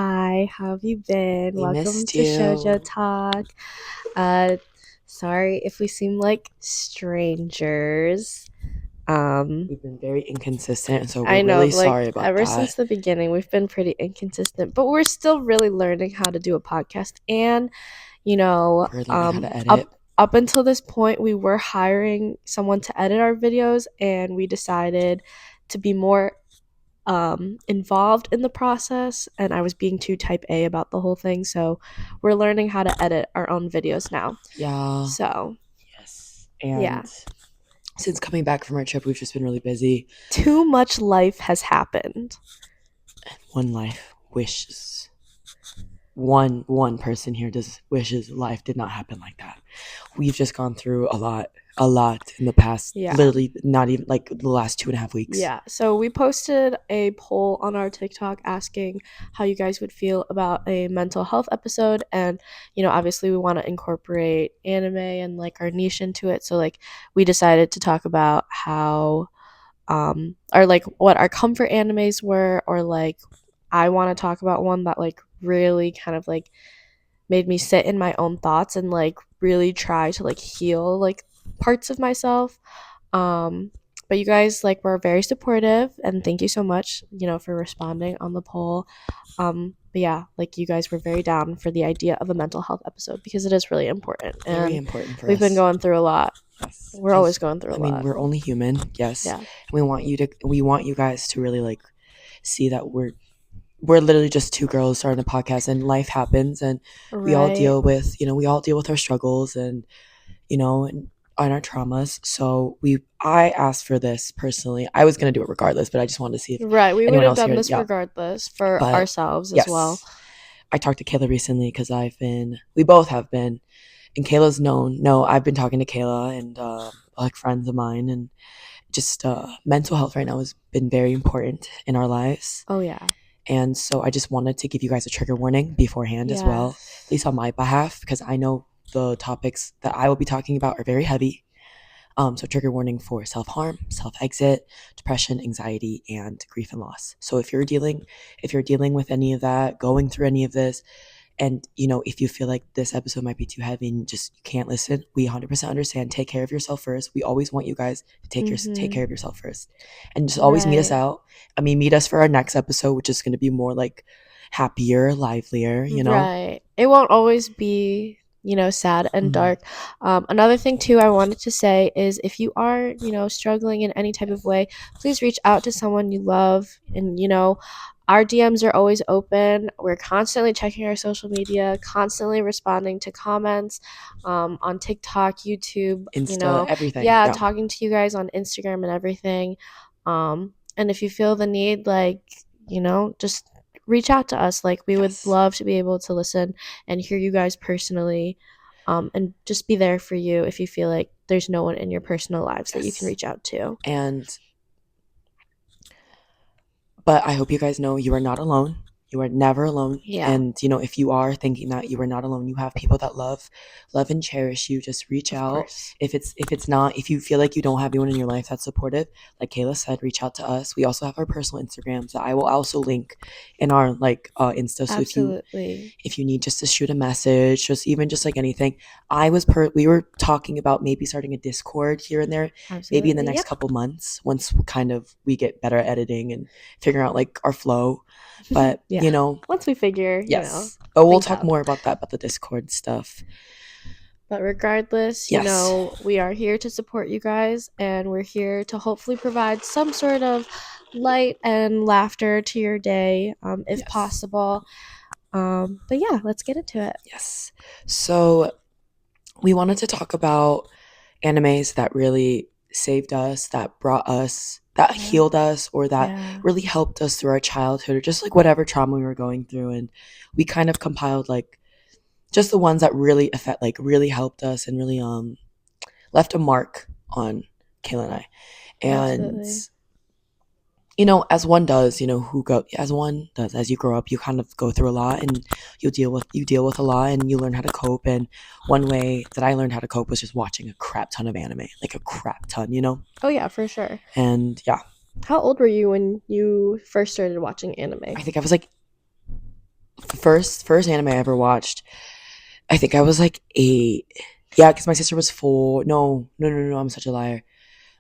Hi, how have you been? We Welcome missed to Shoujo you. Talk. Sorry if we seem like strangers. Um, We've been very inconsistent, so we're I know, really like, sorry about ever since that. the beginning, we've been pretty inconsistent, but we're still really learning how to do a podcast. And, you know, We're learning how to edit. up until this point, we were hiring someone to edit our videos, and we decided to be more involved in the process, and I was being too type A about the whole thing. So we're learning how to edit our own videos now. Yeah. So Yes. yeah, And since coming back from our trip, we've just been really busy. too much life has happened. One life wishes. One person here just wishes life did not happen like that. We've just gone through a lot in the past, Yeah. literally not even like the last 2.5 weeks. Yeah, so we posted a poll on our TikTok asking how you guys would feel about a mental health episode. And, obviously we want to incorporate anime and like our niche into it. So, like, we decided to talk about how or like what our comfort animes were, or like I want to talk about one that like really kind of like made me sit in my own thoughts and like really try to like heal like parts of myself. um but you guys like were very supportive, and thank you so much, for responding on the poll. But yeah, like you guys were very down for the idea of a mental health episode because it is really important, Very and important for we've been us. going through a lot. Yes, We're always because going through I a mean lot. we're only human, yes. Yeah. And we want you guys to really like see that we're literally just two girls starting a podcast, and life happens, and Right. we all deal with our struggles, and and our traumas. So I asked for this personally. I was gonna do it regardless, but I just wanted to see if Right. We would anyone have else done here. this Yeah, regardless for but ourselves as well. yes, I talked to Kayla recently because we both have been, and Kayla's known. No, I've been talking to Kayla and like friends of mine, and just mental health right now has been very important in our lives. Oh yeah. And so I just wanted to give you guys a trigger warning beforehand as well, at Yes. least on my behalf, because I know the topics that I will be talking about are very heavy. So trigger warning for self-harm, self-exit, depression, anxiety, and grief and loss. So if you're dealing with any of that, going through any of this, and if you feel like this episode might be too heavy and just you can't listen, we 100% understand. Take care of yourself first. We always want you guys to take care Mhm. of yourself first, and just always meet us Right. out. I mean, meet us for our next episode, which is going to be more like happier, livelier. Right. It won't always be, sad and Mhm. dark. Another thing, too, I wanted to say is if you are, struggling in any type of Yes. way, please reach out to someone you love. And, our DMs are always open. We're constantly checking our social media, constantly responding to comments on TikTok, YouTube, Insta, everything. yeah, Yeah. talking to you guys on Instagram and everything. And if you feel the need, like, just reach out to us. Like, we would Yes. love to be able to listen and hear you guys personally, and just be there for you if you feel like there's no one in your personal lives that you can Yes. reach out to. And But I hope you guys know you are not alone. You are never alone. Yeah, And if you are thinking that you are not alone, you have people that love and cherish you. Just reach of out. course. If you feel like you don't have anyone in your life that's supportive, like Kayla said, reach out to us. We also have our personal Instagrams that I will also link in our Insta. So Absolutely. if you need just to shoot a message, just like anything, we were talking about maybe starting a Discord here and there, maybe in the Absolutely. next Yep. couple months once kind of we get better at editing and figuring out like our flow. But Yeah. Once we figure, yes. But we'll things talk out. more about that, about the Discord stuff. But regardless, Yes. we are here to support you guys, and we're here to hopefully provide some sort of light and laughter to your day, if Yes. possible. But yeah, let's get into it. Yes. So we wanted to talk about animes that really saved us, that brought us, that Yeah. healed us, or that Yeah. really helped us through our childhood, or just like whatever trauma we were going through. And we kind of compiled like just the ones that really really helped us and really left a mark on Kayla and I. And Absolutely. as one does, as you grow up, you kind of go through a lot, and you deal with a lot, and you learn how to cope. And one way that I learned how to cope was just watching a crap ton of anime, like a crap ton. Oh yeah, for sure. And yeah, How old were you when you first started watching anime? I think I was like First anime I ever watched, I think I was like 8. Yeah, because my sister was 4. No, no, no, no, no, I'm such a liar.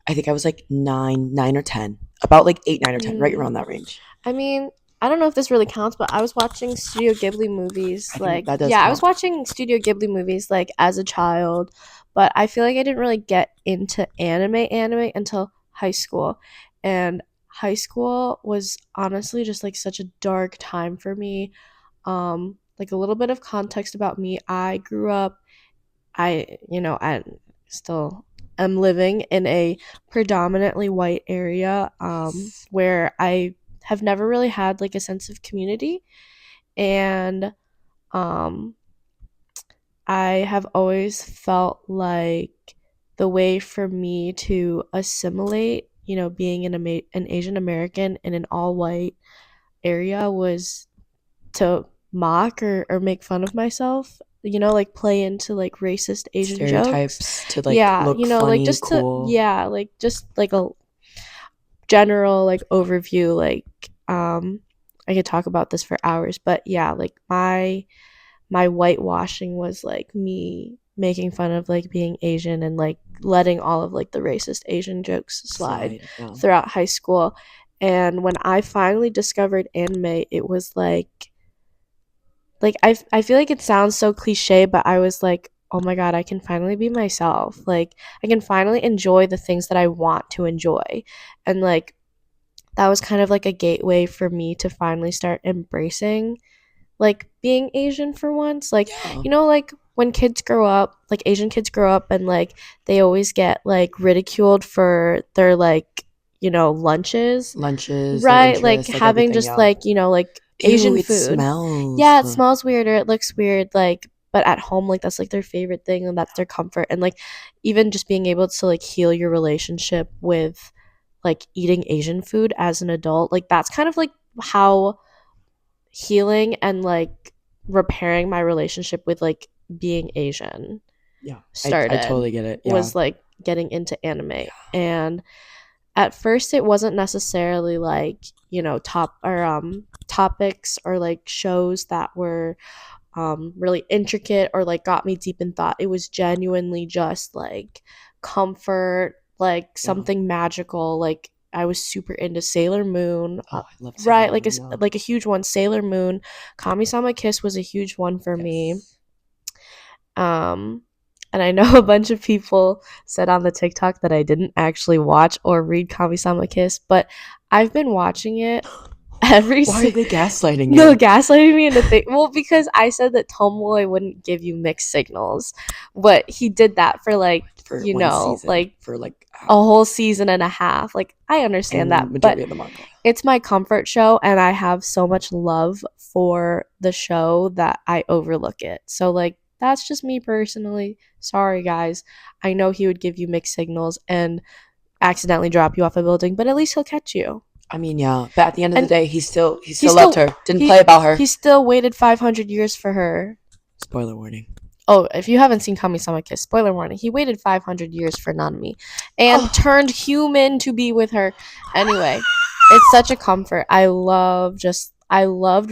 I think I was like 9 or 10. About like 8, 9 or 10, right Mm. around that range. I mean, I don't know if this really counts, but I was watching Studio Ghibli movies. I think Like, that does yeah, I was count. watching Studio Ghibli movies like as a child, but I feel like I didn't really get into anime until high school. And high school was honestly just like such a dark time for me. Like a little bit of context about me. I grew up I still am living in a predominantly white area Yes. where I have never really had like a sense of community. And um, I have always felt like the way for me to assimilate, being an Asian American in an all white area was to mock or make fun of myself, like play into like racist Asian jokes. Stereotypes to like Yeah, look like funny, just to, cool. yeah, like just like a general like overview, like I could talk about this for hours, but yeah, like my whitewashing was like me making fun of like being Asian and like letting all of like the racist Asian jokes slide Slide. Yeah. throughout high school. And when I finally discovered anime, it was like I feel like it sounds so cliche, but I was like, oh my god, I can finally be myself. Like I can finally enjoy the things that I want to enjoy. And like that was kind of like a gateway for me to finally start embracing like being Asian for once. Like, Yeah. like when kids grow up, like Asian kids grow up and like they always get like ridiculed for their like, lunches, Lunches, their right? Like interests, like having everything. just Yeah. like, like Ew, Asian it food. smells. Yeah, it smells weird or it looks weird, like, but at home, like that's like their favorite thing and that's their comfort. And like even just being able to like heal your relationship with like eating Asian food as an adult, like that's kind of like how healing and like repairing my relationship with like being Asian Yeah. I started, totally get it. Yeah. was like getting into anime. Yeah. And at first it wasn't necessarily like, topics or like shows that were really intricate or like got me deep in thought. It was genuinely just like comfort, like Yeah. something magical. Like I was super into Sailor Moon, Oh, I love Sailor right? Like Moon. Yeah. like a huge one. Sailor Moon, Kami-sama Kiss was a huge one for me. Yes. Um, and I know a bunch of people said on the TikTok that I didn't actually watch or read Kami-sama Kiss, but I've been watching it every Why are they gaslighting no, you? gaslighting me into thing. Well, because I said that Tomoe wouldn't give you mixed signals, but he did that for like, For one season. like For like a whole season and a half. Like I understand that, and but majority of the manga. it's my comfort show and I have so much love for the show that I overlook it. So like that's just me personally. Sorry guys. I know he would give you mixed signals and accidentally drop you off a building, but at least he'll catch you. I mean, yeah. But at the end of the And day, he he still loved still her. Didn't play he about her. he still waited 500 years for her. Spoiler warning. Oh, if you haven't seen Kami-sama Kiss, spoiler warning, he waited 500 years for Nanami and Oh, turned human to be with her. Anyway, it's such a comfort. I loved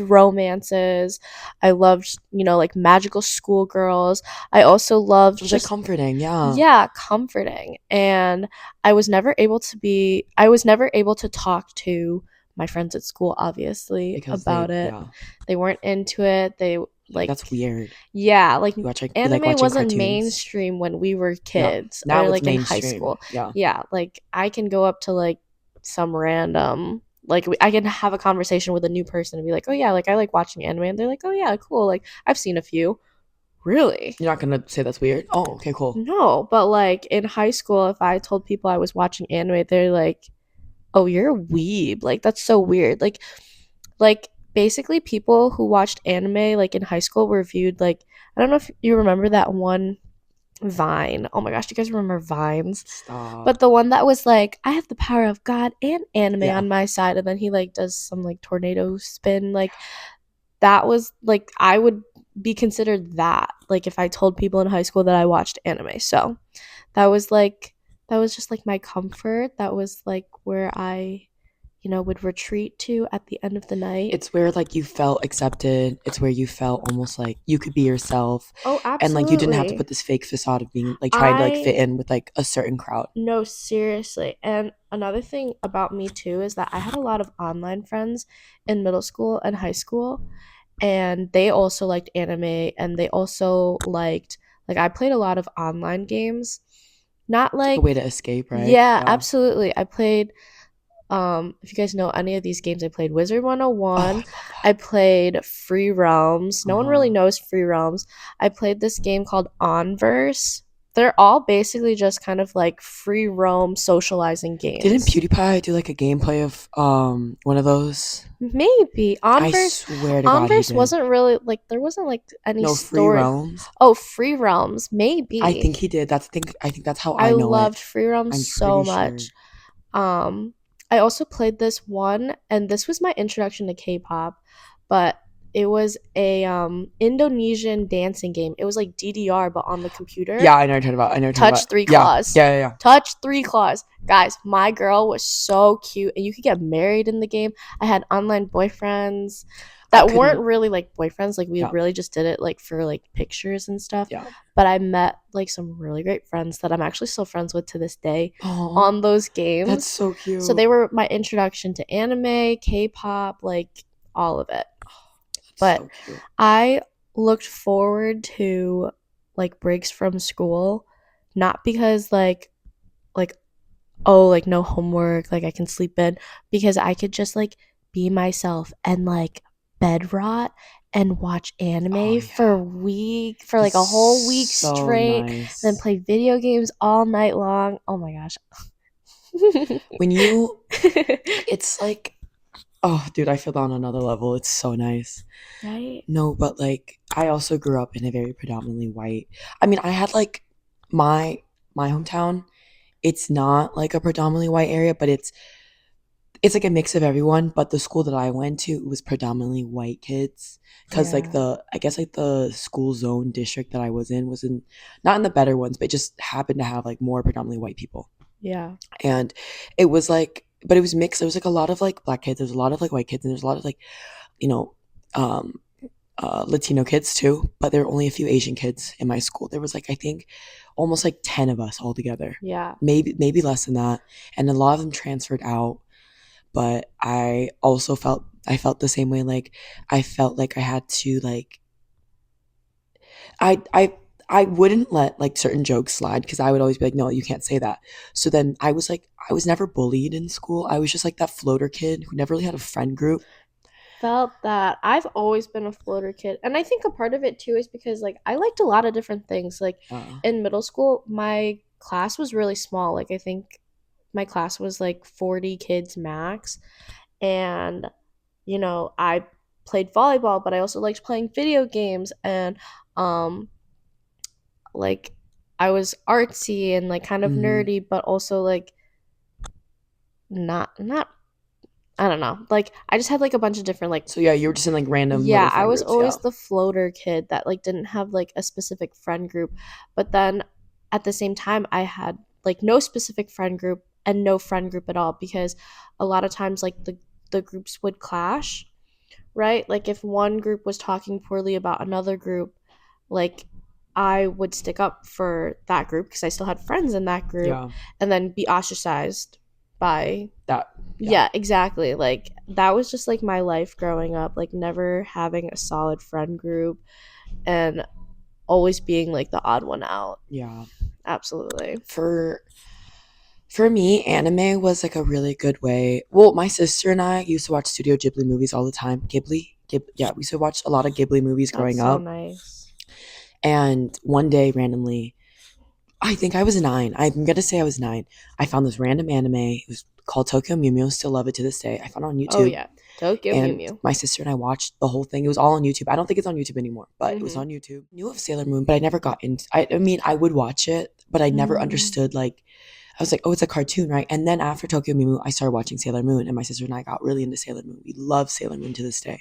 romances. I loved, like magical schoolgirls. I also loved it was like just, comforting. Yeah. yeah, comforting. And I was never able to talk to my friends at school, obviously, Because about they, it. yeah. They weren't into it. They, Like, that's weird. yeah, like You like anime watching wasn't cartoons. mainstream when we were Yeah. kids or Now it's like in high mainstream. school. Yeah. Yeah, like I can go up to like some random like I can have a conversation with a new person and be like, "Oh yeah, like I like watching anime." And they're like, "Oh yeah, cool. Like I've seen a few." Really? You're not gonna say that's weird. Oh, okay, cool. No, but like in high school if I told people I was watching anime, they're like, "Oh, you're a weeb." Like that's so weird. Like basically people who watched anime like in high school were viewed like I don't know if you remember that one Vine. Oh my gosh, do you guys remember Vines? Stop. But the one that was like, I have the power of God and anime Yeah. on my side, and then he like does some like tornado spin, like that was like I would be considered that, like if I told people in high school that I watched anime. So that was like that was just like my comfort. That was like where I, would retreat to at the end of the night. It's where like you felt accepted. It's where you felt almost like you could be yourself, Oh, and like you didn't have to absolutely. put this fake facade of being like trying to like fit I in with like a certain crowd. No, seriously. And another thing about me too is that I had a lot of online friends in middle school and high school, and they also liked anime and they also liked, like, I played a lot of online games. Not It's like a like, way to escape, right? yeah, Yeah. absolutely. I played, if you guys know any of these games, I played Wizard Oh, I 101. love I that. played Free Realms. No one really Uh-huh. knows Free Realms. I played this game called Onverse. They're all basically just kind of like free roam socializing Didn't games. PewDiePie do like a gameplay of one of those? Maybe I Onverse. swear to God he Onverse did. wasn't really like, there wasn't like any No, Free story. Realms. Oh, Free Realms, I maybe. think he did. I think that's how I I know it. loved Free Realms I'm so pretty sure. much. Um, I also played this one, and this was my introduction to K-pop, but it was a Indonesian dancing game. It was like DDR, but on the computer. Yeah, I know what you're talking about. I know what you're talking Touch about. three Yeah, claws. yeah, yeah, yeah. Touch three claws. Guys, my girl was so cute, and you could get married in the game. I had online boyfriends I that weren't couldn't. really like boyfriends. Like, we Yeah, really just did it like for like pictures and stuff. yeah. But I met like some really great friends that I'm actually still friends with to this day Oh, on those that's games. so So cute. they were my introduction to anime, K-pop, like all of it. That's But so cute. I looked forward to like breaks from school, not because like oh, like no homework, like I can sleep in, because I could just like be myself and like bed rot and watch Oh anime yeah, for like that's a whole week so straight, then nice. play video games all night long. Oh my gosh. When you, it's like, oh, dude, I feel that on another level. It's so nice. Right? No, but like, I also grew up in a very predominantly white. I mean, I had like my my hometown. It's not like a predominantly white area, but it's like a mix of everyone. But the school that I went to, it was predominantly white kids, because like Yeah. the I guess like the school zone district that I was in, not in the better ones, but it just happened to have like more predominantly white people. Yeah. And it was like, but it was mixed. There was like a lot of like black kids, there's a lot of like white kids, and there's a lot of like, you know, um Latino kids too, but there were only a few Asian kids in my school. There was like, I think almost like 10 of us all together, Yeah. maybe less than that, and a lot of them transferred out. But I felt the same way. Like, I felt like I had to like, I I I wouldn't let like certain jokes slide, because I would always be like, no, you can't say that. So then I was like, I was never bullied in school. I was just like that floater kid who never really had a friend group. Felt that. I've always been a floater kid. And I think a part of it too is because like I liked a lot of different things. Like Yeah, in middle school, my class was really small. Like I think my class was like 40 kids max. And I played volleyball, but I also liked playing video games, and um like I was artsy and like kind of hmm, nerdy, but also like not I don't know. Like I just had like a bunch of different like, so yeah, you were just in like random little yeah, I friend was groups. Yeah, always the floater kid that like didn't have like a specific friend group. But then at the same time I had like no specific friend group and no friend group at all, because a lot of times like the groups would clash, right? Like if one group was talking poorly about another group, like I would stick up for that group because I still had friends in that group, yeah, and then be ostracized by, that, yeah, yeah, exactly. Like that was just like my life growing up, like never having a solid friend group and always being like the odd one out. yeah. Absolutely. For For me, anime was like a really good way. Well, my sister and I used to watch Studio Ghibli movies all the time. Yeah, we used to watch a lot of Ghibli movies That's growing so up. nice. And one day, randomly, I think I was 9. I'm gonna say I was 9. I found this random anime. It was called Tokyo Mew Mew. Still love it to this day. I found it on Oh YouTube, yeah. Tokyo Mew and Mew. my sister and I watched the whole thing. It was all on YouTube. I don't think it's on YouTube anymore, but it was Mhm. on YouTube. Knew of Sailor Moon, but I never got into. I mean, I would watch it, but I never Mm. understood like. I was like, oh, it's a cartoon, right? And then after Tokyo Mew Mew, I started watching Sailor Moon, and my sister and I got really into Sailor Moon. We love Sailor Moon to this day.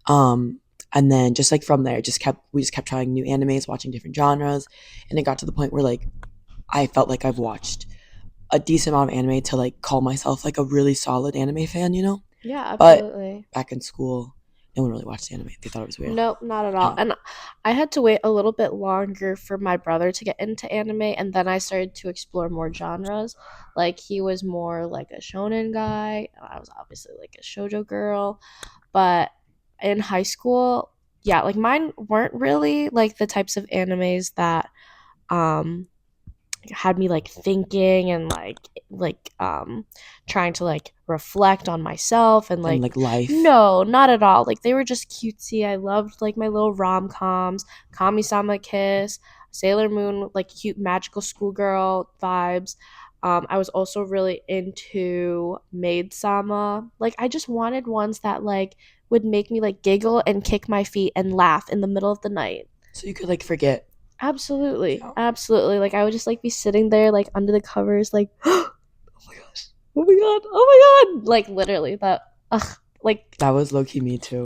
Um, and then just like from there, we just kept trying new animes, watching different genres, and it got to the point where like I felt like I've watched a decent amount of anime to like call myself like a really solid anime fan, you know? Yeah, But absolutely. back in school, no one really watched anime. They thought it was weird. Nope, not at all. Yeah. And I had to wait a little bit longer for my brother to get into anime, and then I started to explore more genres. Like he was more like a shonen guy, and I was obviously like a shoujo girl. But in high school, yeah, like mine weren't really like the types of animes that um had me like thinking and trying to like reflect on myself and And like like life. no, not at all. Like they were just cutesy. I loved like my little rom-coms, Kami-sama Kiss, Sailor Moon, like cute magical schoolgirl vibes. I was also really into Maid Sama. Like I just wanted ones that like would make me like giggle and kick my feet and laugh in the middle of the night. So you could like forget. Absolutely. Yeah. Absolutely. Like I would just like be sitting there like under the covers like oh my gosh. Oh my god. Oh my god. Like literally that like That was low key me too.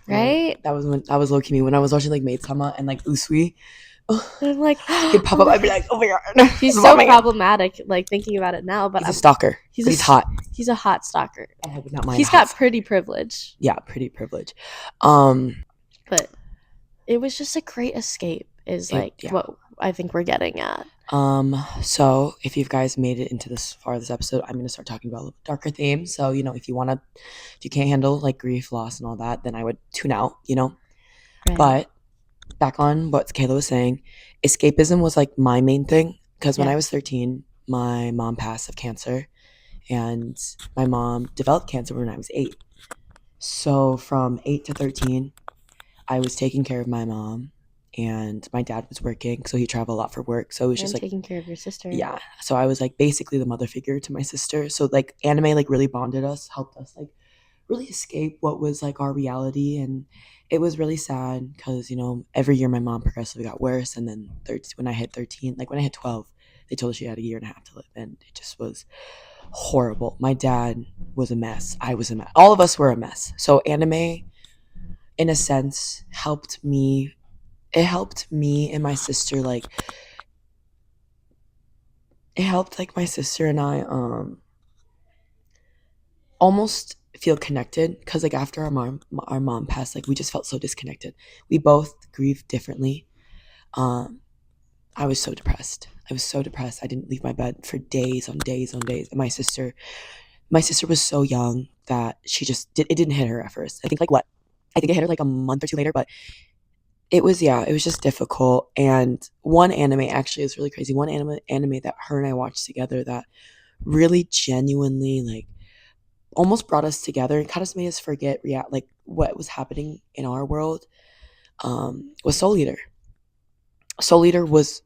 right? That was low key me when I was watching like Maid Sama and like Usui. And I'm like He'd oh pop up. my I'd be god. like, oh my god, He's oh so my god. problematic like thinking about it now, but He's a stalker. he's But he's hot. he's a hot stalker. I would not mind a He's hot got stalker. pretty privilege, Yeah, pretty privilege. Um, but it was just a great escape is like yeah. what I think we're getting at. So if you guys made it into this far of this episode, I'm gonna start talking about a little darker themes. So, you know, if you can't handle like grief, loss, and all that, then I would tune out, you know. Right. But back on what Kayla was saying, escapism was like my main thing because when I was 13, my mom passed of cancer, and my mom developed cancer when I was 8. So from 8 to 13, I was taking care of my mom, and my dad was working, so he traveled a lot for work. So it was just like taking care of your sister. yeah. So I was like basically the mother figure to my sister. So like anime like really bonded us, helped us like really escape what was like our reality, and it was really sad because you know every year my mom progressively got worse, and then when I hit 13, like when I hit 12, they told us she had a year and a half to live, and it just was horrible. My dad was a mess. I was a mess. All of us were a mess. So anime, in a sense, helped me. It helped me and my sister like. It helped like my sister and I almost feel connected because like after our mom passed, like we just felt so disconnected. We both grieved differently. I was so depressed. I didn't leave my bed for days on days on days. And my sister was so young that it didn't hit her at first. I think it hit her like a month or two later, but it was just difficult. And one anime actually is really crazy. One anime that her and I watched together that really genuinely like almost brought us together and kind of made us forget like what was happening in our world, was Soul Eater. Soul Eater was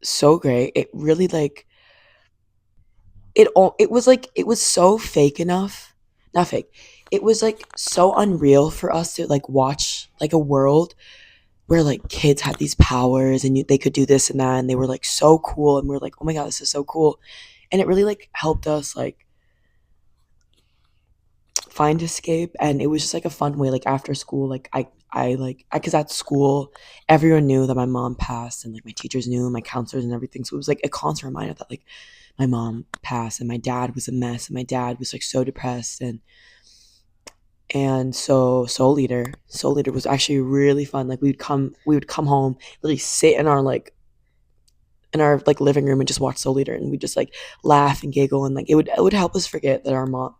so great. It really like it was so fake enough, not fake. It was like so unreal for us to like watch like a world where like kids had these powers and they could do this and that, and they were like so cool, and we are like, oh my god, this is so cool. And it really like helped us like find escape, and it was just like a fun way like after school like because at school everyone knew that my mom passed, and like my teachers knew, my counselors and everything, so it was like a constant reminder that like my mom passed and my dad was a mess, and my dad was like so depressed. And so Soul Eater was actually really fun. Like we would come home, literally sit in our like living room and just watch Soul Eater, and we just like laugh and giggle, and like it would help us forget that our mom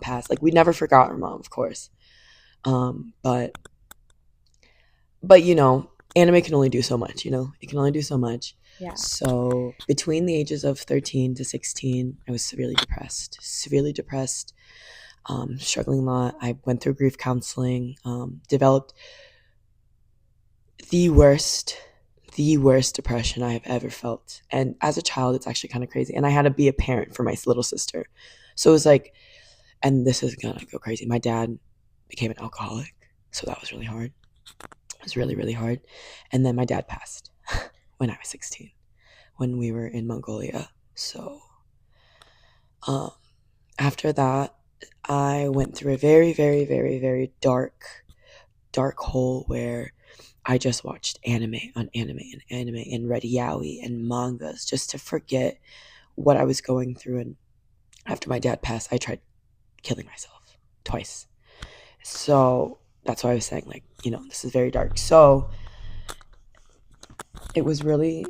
passed. Like we never forgot our mom, of course. But you know, anime can only do so much. You know, it can only do so much. Yeah. So between the ages of 13 to 16, I was severely depressed. Severely depressed. Struggling a lot. I went through grief counseling. Developed the worst depression I have ever felt. And as a child, it's actually kind of crazy. And I had to be a parent for my little sister. So it was like, and this is gonna go crazy. My dad became an alcoholic. So that was really hard. It was really, really hard. And then my dad passed when I was 16, when we were in Mongolia. So after that, I went through a very, very, very, very dark hole where I just watched anime on anime and anime and read yaoi and mangas just to forget what I was going through. And after my dad passed, I tried killing myself twice. So that's why I was saying, like, this is very dark. So it was really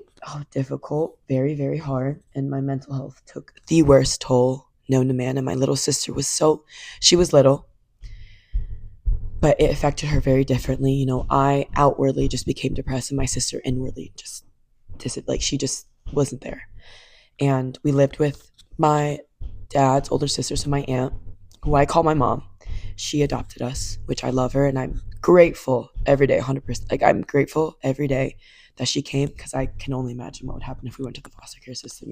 difficult, very, very hard. And my mental health took the worst toll known to man. And my little sister she was little, but it affected her very differently. I outwardly just became depressed, and my sister inwardly just like she just wasn't there. And we lived with my dad's older sister, so my aunt, who I call my mom. She adopted us, which I love her, and I'm grateful every day, 100%. Like, I'm grateful every day that she came, because I can only imagine what would happen if we went to the foster care system.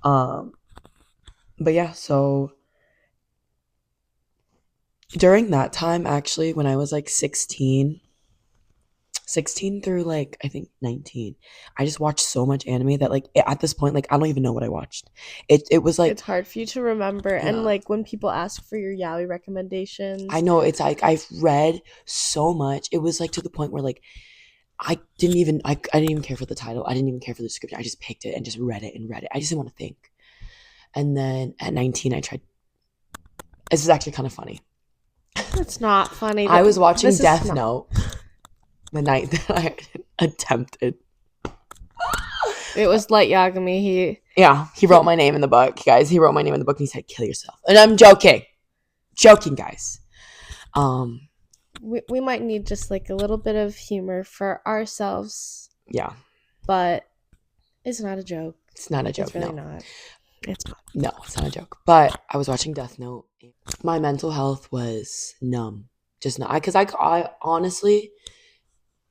But yeah, so during that time, actually, when I was like 16 through like I think 19, I just watched so much anime that like at this point, like I don't even know what I watched. It was like, It's hard for you to remember. And yeah, like when people ask for your yaoi I recommendations, know, it's like I've read so much. It was like to the point where like I didn't even care for the title. I didn't even care for the description. I just picked it and just read it and read it. I just didn't want to think. And then at 19, I tried. This is actually kind of funny. it's not funny. I was watching This is Death not. Note the night that I attempted. It was Light Yagami. Yeah, he wrote my name in the book, guys. He wrote my name in the book and he said, "Kill yourself." And I'm joking, guys. Um, We might need just like a little bit of humor for ourselves, yeah, but it's not a joke. it's not a joke. It's really No, not. It's not. no, it's not a joke. But I was watching Death Note. My mental health was numb, just not because I honestly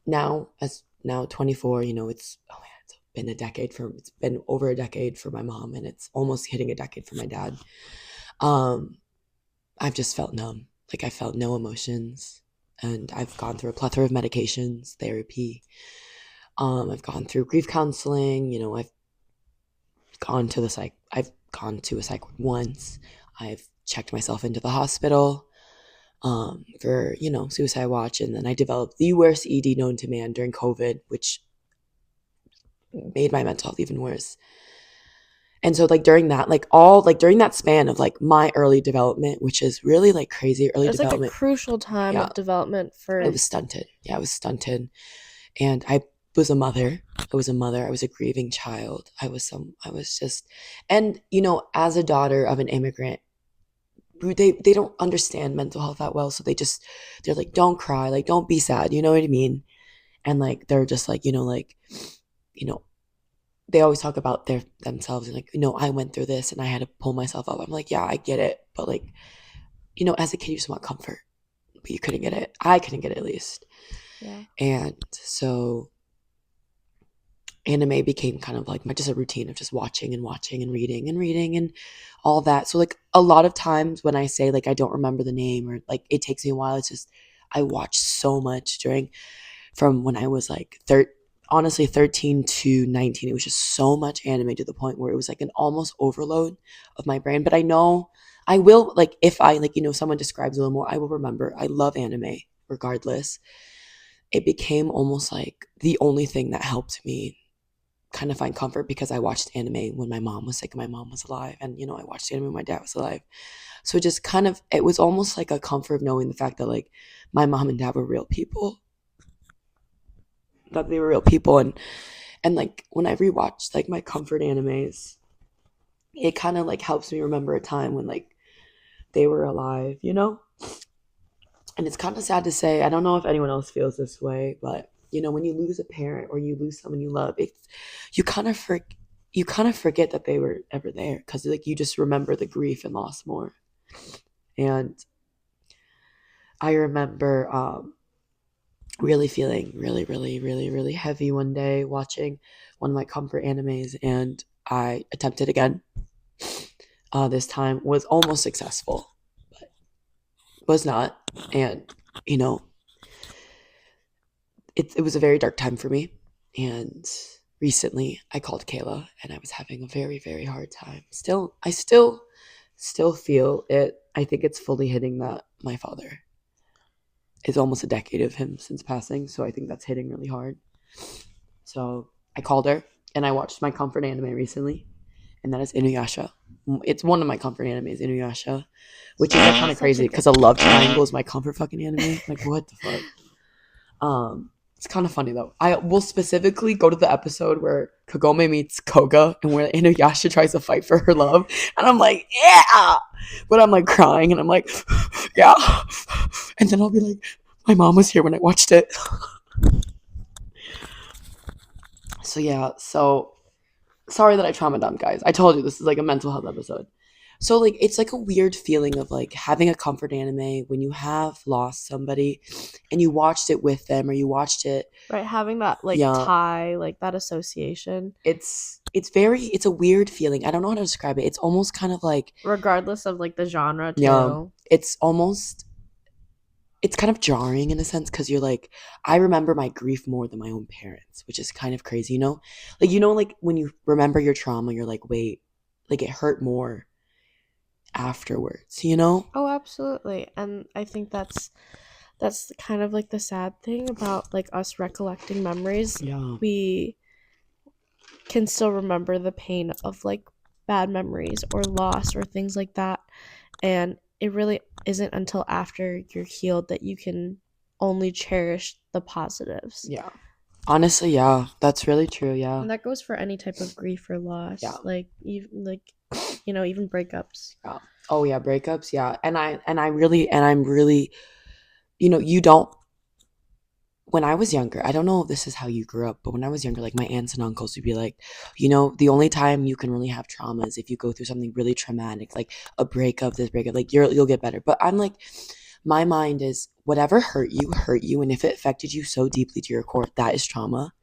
now 24. It's been over a decade for my mom, and it's almost hitting a decade for my dad. Um, I've just felt numb. Like, I felt no emotions, and I've gone through a plethora of medications, therapy. I've gone through grief counseling. I've gone to a psych once. I've checked myself into the hospital for suicide watch, and then I developed the worst ED known to man during COVID, which made my mental health even worse. And so like during that span of like my early development, which is really like crazy early It was like a development. crucial time Yeah, of development it for. was stunted. Yeah, I was stunted. And I was a mother. I was a mother. I was a grieving child. I was just, and as a daughter of an immigrant, they don't understand mental health that well. So they're like, don't cry, like, don't be sad. You know what I mean? And like, they're just like, you know, they always talk about themselves and like, I went through this and I had to pull myself up. I'm like, yeah, I get it. But like, as a kid, you just want comfort, but you couldn't get it. I couldn't get it, at least. Yeah. And so anime became kind of like just a routine of just watching and watching and reading and all that. So like a lot of times when I say like I don't remember the name or like it takes me a while, it's just I watched so much from when I was like honestly 13 to 19. It was just so much anime to the point where it was like an almost overload of my brain. But I know I will, like, if I like someone describes a little more, I will remember. I love anime regardless. It became almost like the only thing that helped me kind of find comfort, because I watched anime when my mom was sick and my mom was alive, and I watched anime when my dad was alive. So it was almost like a comfort of knowing the fact that like my mom and dad were real people, that they were real people. And like when I rewatch like my comfort animes, it kind of like helps me remember a time when like they were alive. And it's kind of sad to say, I don't know if anyone else feels this way, but when you lose a parent or you lose someone you love, you kind of forget that they were ever there, because like you just remember the grief and loss more. And I remember really feeling really, really, really, really heavy one day watching one of my comfort animes, and I attempted again. This time was almost successful, but was not. And you know, it was a very dark time for me. And recently, I called Kayla, and I was having a very, very hard time. I still feel it. I think it's fully hitting that my father is almost a decade of him since passing, so I think that's hitting really hard. So I called her, and I watched my comfort anime recently, and that is Inuyasha. It's one of my comfort animes, Inuyasha, which is like kind of Such a crazy good because a love triangle is my comfort fucking anime. Like what the fuck? It's kind of funny though. I will specifically go to the episode where Kagome meets Koga and where Inuyasha tries to fight for her love, and I'm like, yeah, but I'm like crying and I'm like, yeah, and then I'll be like, my mom was here when I watched it. So yeah, so sorry that I trauma dumped, guys. I told you this is like a mental health episode. So like it's like a weird feeling of like having a comfort anime when you have lost somebody and you watched it with them or you watched it. Right, having that like Yeah, tie, like that association, it's a weird feeling. I don't know how to describe it. It's almost kind of like regardless of like the genre yeah, too. it's kind of jarring in a sense because you're like, I remember my grief more than my own parents, which is kind of crazy, you know? Like, you know, like when you remember your trauma, you're like, wait, like it hurt more afterwards, you know? Oh, absolutely. And I think that's kind of like the sad thing about like us recollecting memories. Yeah. We can still remember the pain of like bad memories or loss or things like that. And it really isn't until after you're healed that you can only cherish the positives. Yeah. Honestly, yeah, that's really true. Yeah. And that goes for any type of grief or Yeah. loss. Like even even breakups. Yeah. Oh yeah, breakups, yeah. I'm really, you don't when I was younger, I don't know if this is how you grew up, but when I was younger, like my aunts and uncles would be like, the only time you can really have trauma is if you go through something really traumatic, like a breakup, this breakup, like you'll get better. But I'm like, my mind is whatever hurt you, and if it affected you so deeply to your core, that is trauma,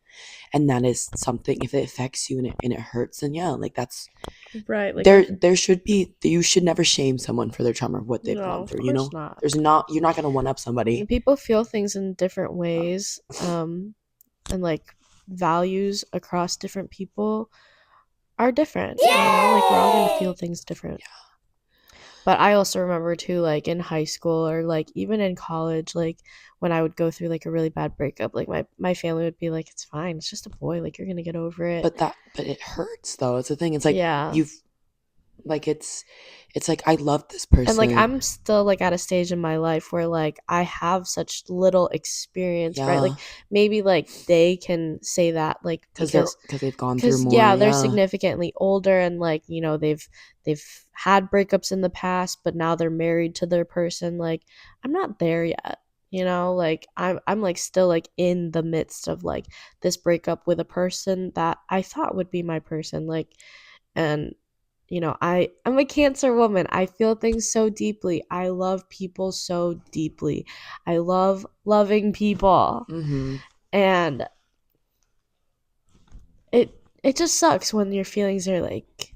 and that is something. If it affects you and it hurts, then yeah, like that's Right. Like there should be you should never shame someone for their trauma or what they've no, gone of through. course not. You're not gonna one up somebody. People feel things in different ways. And like values across different people are different. Like we're all gonna feel things different. But I also remember too, like in high school or like even in college, like when I would go through like a really bad breakup, like my family would be like, "It's fine, it's just a boy, like you're gonna get over it." But it hurts though. It's the thing. It's like Yeah. you've like it's like I love this And like person. I'm still like at a stage in my life where like I have such little experience, right? Yeah, Like maybe like they can say that like because they've gone through because more. yeah, they're Yeah, significantly older and like they've had breakups in the past, but now they're married to their person. Like I'm not there yet. Like I'm like still like in the midst of like this breakup with a person that I thought would be my person. Like and I'm a Cancer woman. I feel things so deeply. I love people so deeply. I love loving people. mm-hmm. And it just sucks when your feelings are like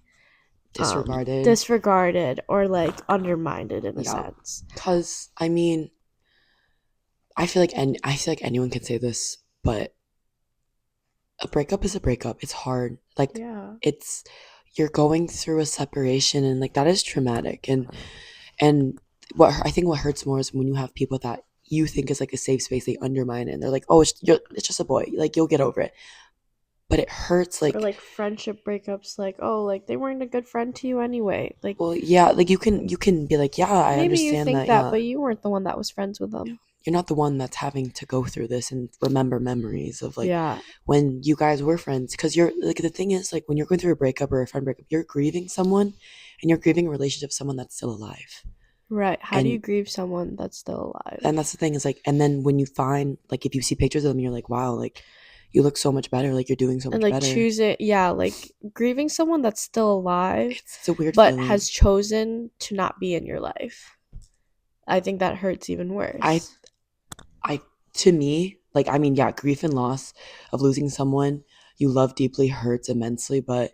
Disregarded. disregarded or like undermined in a Yeah, sense. because I feel like anyone can say this, but a breakup is a breakup. It's hard. Like Yeah. it's you're going through a separation, and like that is traumatic. And I think what hurts more is when you have people that you think is like a safe space, they undermine it, and they're like, oh, it's just a boy. Like you'll get over it. But it hurts. Or like friendship breakups, like, oh, like they weren't a good friend to you anyway. Like Well, yeah, like you can be like, yeah, I maybe you understand think that. that, Yeah, but you weren't the one that was friends with them. you're not the one that's having to go through this and remember memories of like Yeah. when you guys were friends. Because you're like the thing is like when you're going through a breakup or a friend breakup, you're grieving someone, and you're grieving a relationship with someone that's still alive. Right. How do you And grieve someone that's still alive? and that's the thing is like, and then when you find like if you see pictures of them, you're like, wow, like you look so much better. Like you're doing so And much like better. choosing, yeah, like grieving someone that's still alive It's a weird but feeling. has chosen to not be in your life. I think that hurts even I worse. I to me, like I mean, yeah, grief and loss of losing someone you love deeply hurts immensely, but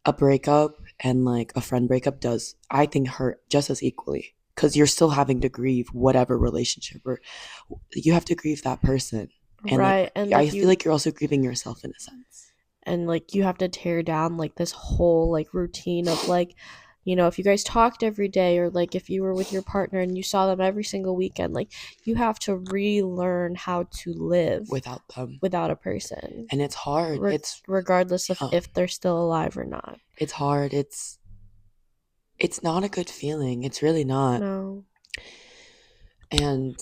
a breakup and like a friend breakup does I think hurt just as equally because you're still having to grieve whatever relationship or you have to grieve that person. And like Right. And I like feel you like you're also grieving yourself in a sense. and like you have to tear down like this whole like routine of like if you guys talked every day, or like if you were with your partner and you saw them every single weekend, like you have to relearn how to live without them. without a person, And it's hard. regardless of Yeah, if they're still alive or not. it's hard. It's not a good feeling. It's really not. No. And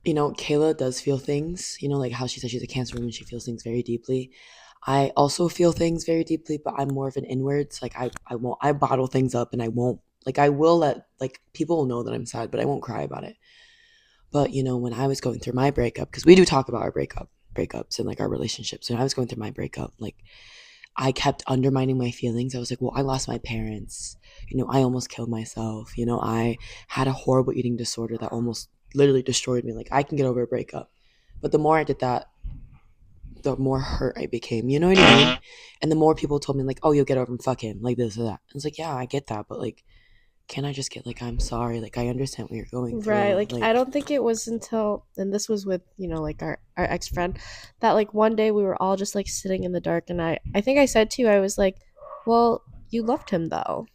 Kayla does feel things, like how she said she's a Cancer woman, she feels things very deeply. I also feel things very deeply, but I'm more of an inwards. Like I bottle things up and I won't, like I will let, like people will know that I'm sad, but I won't cry about it. But when I was going through my breakup, because we do talk about our breakups and like our relationships. When I was going through my breakup, like I kept undermining my feelings. I was like, well, I lost my parents. I almost killed myself. I had a horrible eating disorder that almost literally destroyed me. Like, I can get over a breakup. But the more I did that, the more hurt I became. You know what I mean? And the more people told me, like, oh, you'll get over him, fuck him, like this or that. I was like, yeah, I get that. But, like, can I just get, like, I'm sorry. Like, I understand what you're going Right. through. Like, I Like, don't think it was until, and this was with, like our ex friend, that like one day we were all just like sitting in the dark. And I think I said to you, I was like, well, you loved him though.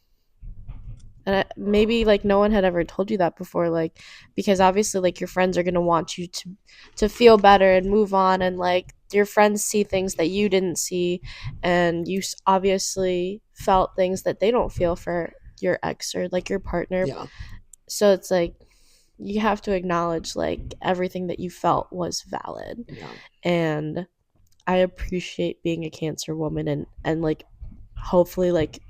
And maybe like no one had ever told you that before, like, because obviously like your friends are going to want you to feel better and move on. And like your friends see things that you didn't see. And you obviously felt things that they don't feel for your ex or like your partner. yeah, So it's like, you have to acknowledge like everything that you felt was valid. yeah, And I appreciate being a Cancer woman, and like hopefully like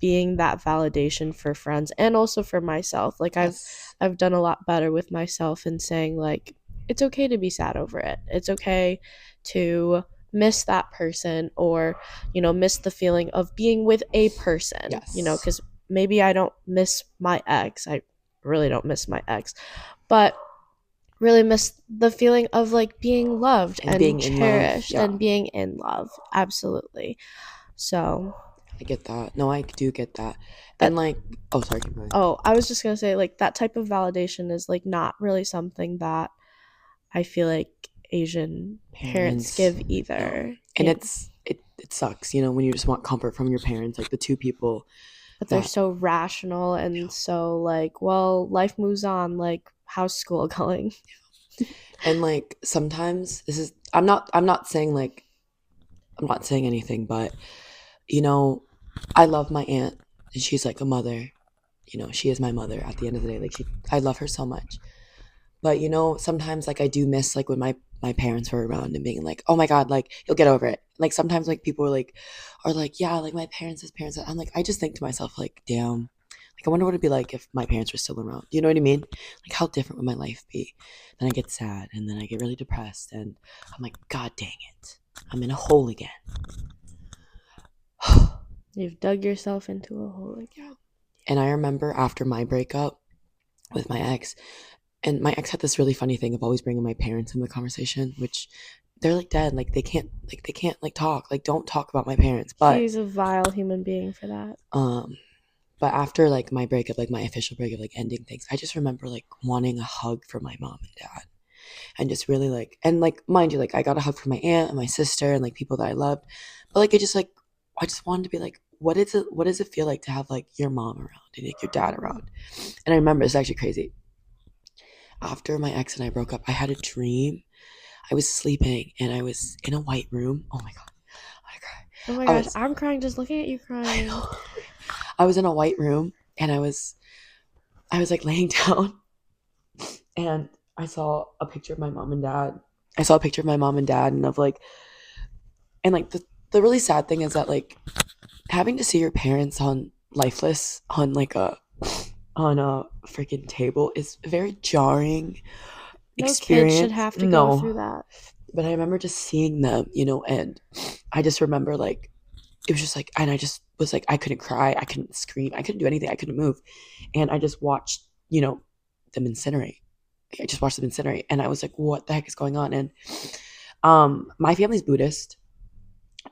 being that validation for friends and also for myself. Like yes, I've done a lot better with myself in saying like it's okay to be sad over it. It's okay to miss that person, or miss the feeling of being with a person, yes. cuz maybe I don't miss my ex. I really don't miss my ex, but really miss the feeling of like being loved And and being in love, cherished yeah. and being in love. Absolutely. So I get that. No, I do get that. And that like, oh, sorry, keep going. oh, I was just going to say like that type of validation is like not really something that I feel like Asian parents Parents, give no. either. And it sucks, when you just want comfort from your parents, like the two people But they're that, so rational and so like, well, life moves on, like how's school going? and like sometimes I'm not saying like, I'm not saying anything, but you know, I love my aunt and she's like a mother. She is my mother at the end of the day. Like I love her so much. But sometimes like I do miss like when my parents were around and being like, oh my god, like you'll get over it. Like sometimes like people are like, yeah, like my parents. I'm like, I just think to myself like, damn, like I wonder what it'd be like if my parents were still around. You know what I mean? Like how different would my life be? Then I get sad and then I get really depressed and I'm like, god dang it, I'm in a hole again. You've dug yourself into a hole again. And I remember after my breakup with my ex, and my ex had this really funny thing of always bringing my parents in the conversation, which they're like dead, like they can't like talk, like don't talk about my parents. But He's a vile human being for that. um but after like my breakup, like my official breakup, like ending things, I just remember like wanting a hug from my mom and dad, and just really like, and like mind you, like I got a hug from my aunt and my sister and like people that I loved, but like I just wanted to be like, what does it feel like to have like your mom around and like your dad around? And I remember, it's actually crazy, after my ex and I broke up, I had a dream. I was sleeping and I was in a white room. Oh my god, I cried. Oh my I gosh, was, I'm crying just looking at you I crying. know. I was in a white room and I was like laying down and I saw a picture of my mom and dad. I saw a picture of my mom and dad and of like, and like the really sad thing is that like having to see your parents on lifeless on a freaking table is a very jarring No kid should experience. have to go No, through that. but I remember just seeing them, and I just remember like it was just like, and I just was like, I couldn't cry, I couldn't scream, I couldn't do anything, I couldn't move, and I just watched, them incinerate. I just watched them incinerate, and I was like, what the heck is going on? And my family's Buddhist,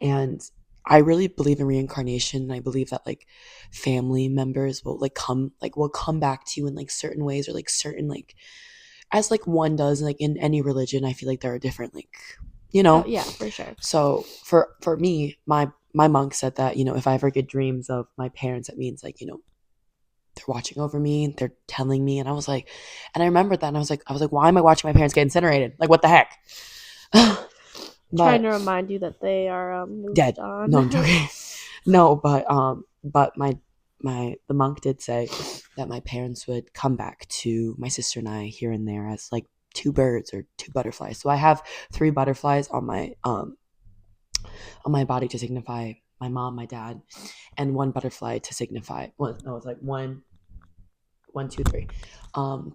and I really believe in reincarnation. And I believe that like family members will come back to you in like certain ways, or like certain like, as like one does like in any religion. I feel like there are different like, you Oh know yeah, for sure. so for me, my monk said that, if I ever get dreams of my parents, it means like, they're watching over me, they're telling me. And I was like, and I remembered that, and I was like, why am I watching my parents get incinerated? Like, what the heck? Trying But to remind you that they are moved dead. No, I'm on. joking. No, but the monk did say that my parents would come back to my sister and I here and there as like two birds or two butterflies. So I have three butterflies on my body to signify my mom, my dad, and one butterfly to signify. Well, no, it's like one, two, three.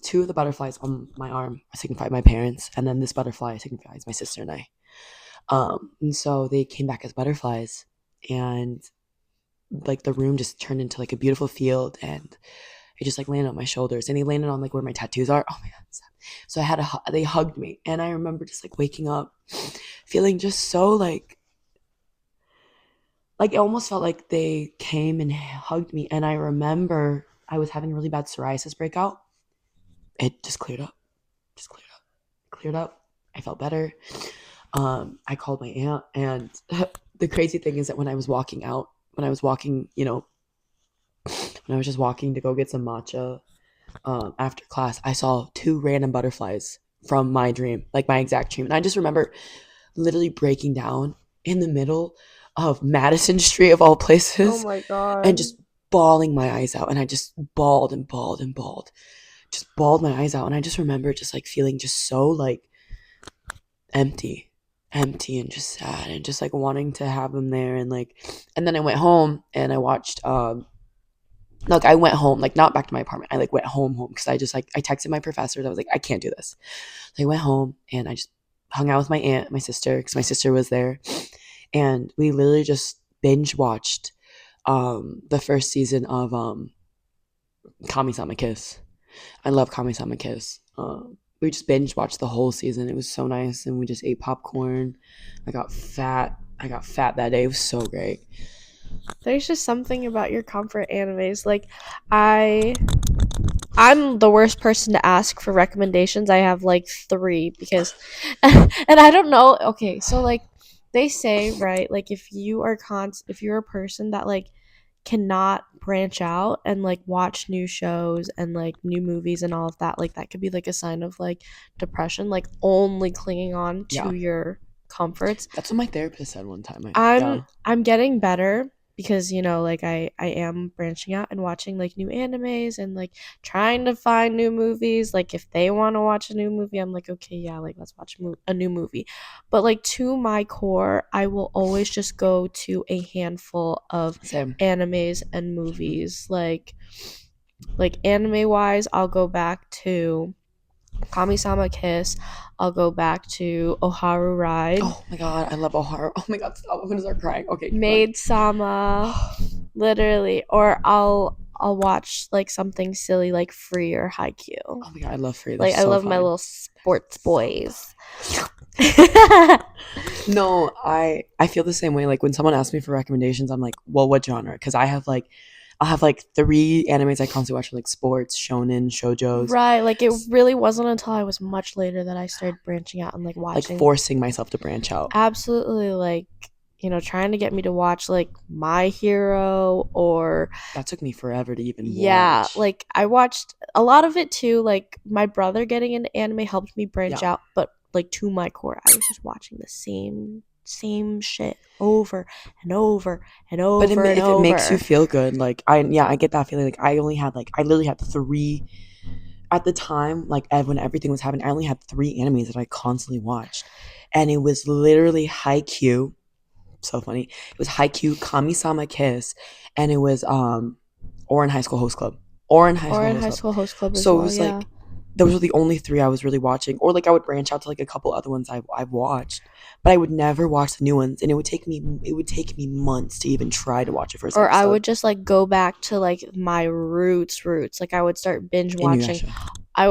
Two of the butterflies on my arm signify my parents, and then this butterfly signifies my sister and I. And so they came back as butterflies, and like the room just turned into like a beautiful field, and it just like landed on my shoulders, and he landed on like where my tattoos are. Oh my god! So they hugged me, and I remember just like waking up, feeling just so like it almost felt like they came and hugged me. And I remember I was having a really bad psoriasis breakout. It just cleared up, just cleared up. I felt better. I called my aunt, and the crazy thing is that when I was walking, when I was just walking to go get some matcha after class, I saw two random butterflies from my dream, like my exact dream. And I just remember literally breaking down in the middle of Madison Street, of all Oh places, my and god. just bawling my eyes out. And I just bawled and bawled and bawled, just bawled my eyes out. And I just remember just like feeling just so like empty, and just sad, and just like wanting to have them there. And then I went home and I watched like I went home, like not back to my apartment. I like went home because I just like I texted my professors. I was like, I can't do this. So I went home and I just hung out with my aunt, my sister, because my sister was there, and we literally just binge watched the first season of Kami-sama Kiss. I love Kami-sama Kiss. We just binge watched the whole season. It was so nice, and we just ate popcorn. I got fat. I got fat that day. It was so great. There's just something about your comfort animes. Like I'm the worst person to ask for recommendations. I have like 3 because and I don't know. Okay, so like they say, right? Like if you're a person that like cannot branch out and like watch new shows and like new movies and all of that, like that could be like a sign of like depression, like only clinging on to Yeah, your comforts. that's what my therapist said one time. I'm Yeah, I'm getting better because like I am branching out and watching like new animes and like trying to find new movies. Like if they want to watch a new movie, I'm like, okay, yeah, like let's watch a new movie. But like to my core, I will always just go to a handful of same. animes and movies. Like anime wise, I'll go back to Kami-sama Kiss. I'll go back to Oharu Ride, Oh my god, I love Ohara. Oh my god, stop! I'm gonna start crying. Okay, keep going. Maid Sama, literally, or I'll watch like something silly like Free or Haikyuu. Oh my god, I love Free. They're Like I so love my funny. little sports So boys. no, I feel the same way. Like when someone asks me for recommendations, I'm like, well, what genre? Because I'll have like 3 animes I constantly watch, like sports, shonen, shoujos, Right, like it really wasn't until I was much later that I started branching out and like like watching forcing myself to branch out. absolutely like trying to get me to watch like My Hero or That took me forever to even yeah, watch. like I watched a lot of it too. Like my brother getting into anime helped me branch Yeah, out, but like to my core, I was just watching the same shit over and over and but over and if it makes you over. feel good, like I get that feeling. Like I literally had 3 at the time. Like when everything was happening, I only had 3 animes that I constantly watched, and it was literally Haikyuu. So funny. It was Haikyuu, Kami-sama Kiss, and it was Oran High School Host Club. Oran High Or School in Host High Club. School Host Club as So it well, was yeah. like those were the only 3 I was really watching. Or like I would branch out to like a couple other ones I've watched, but I would never watch the new ones, and it would take me months to even try to watch a first Or I episode. would just like go back to like my roots. Like I would start binge watching. Inuyasha. I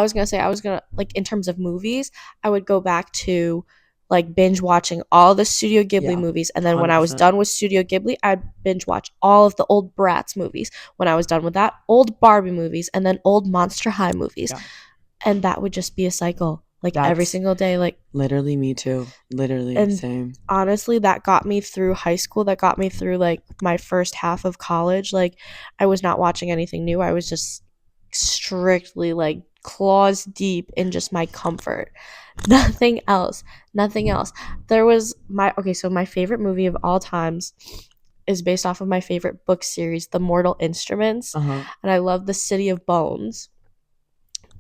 was gonna say I was gonna like in terms of movies, I would go back to like binge watching all the Studio Ghibli Yeah, movies, and then when I was 100%. done with Studio Ghibli, I'd binge watch all of the old Bratz movies. When I was done with that, old Barbie movies, and then old Monster High movies, Yeah. and that would just be a cycle. like every single day. Like literally me too. Literally and same. honestly, that got me through high school. That got me through like my first half of college. Like I was not watching anything new. I was just strictly like claws deep in just my comfort. Nothing else. Nothing else. There was my okay, so my favorite movie of all times is based off of my favorite book series, The Mortal Instruments, Uh-huh. and I love The City of Bones.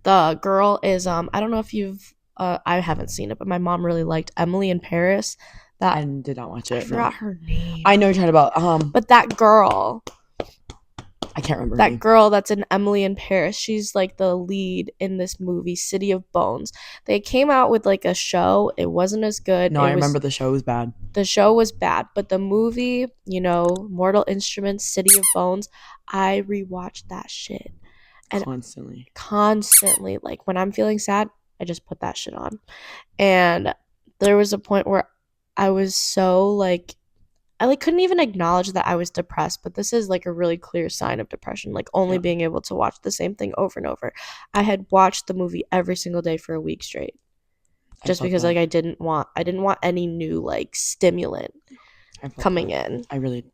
The girl is I don't know if you've I haven't seen it, but my mom really liked Emily in Paris. That I did not watch I it. No. forgot her name. I know you're talking about But that girl, I can't remember her that name. girl that's in Emily in Paris, she's like the lead in this movie, City of Bones. They came out with like a show. It wasn't as good. No, I remember the show was bad. The show was bad, but the movie, Mortal Instruments, City of Bones, I rewatched that shit. And constantly, like when I'm feeling sad, I just put that shit on. And there was a point where I was so like I like couldn't even acknowledge that I was depressed, but this is like a really clear sign of depression, like only being able to watch the same thing over and over. I had watched the movie every single day for a week straight. Just because like I didn't want any new like stimulant coming in. I really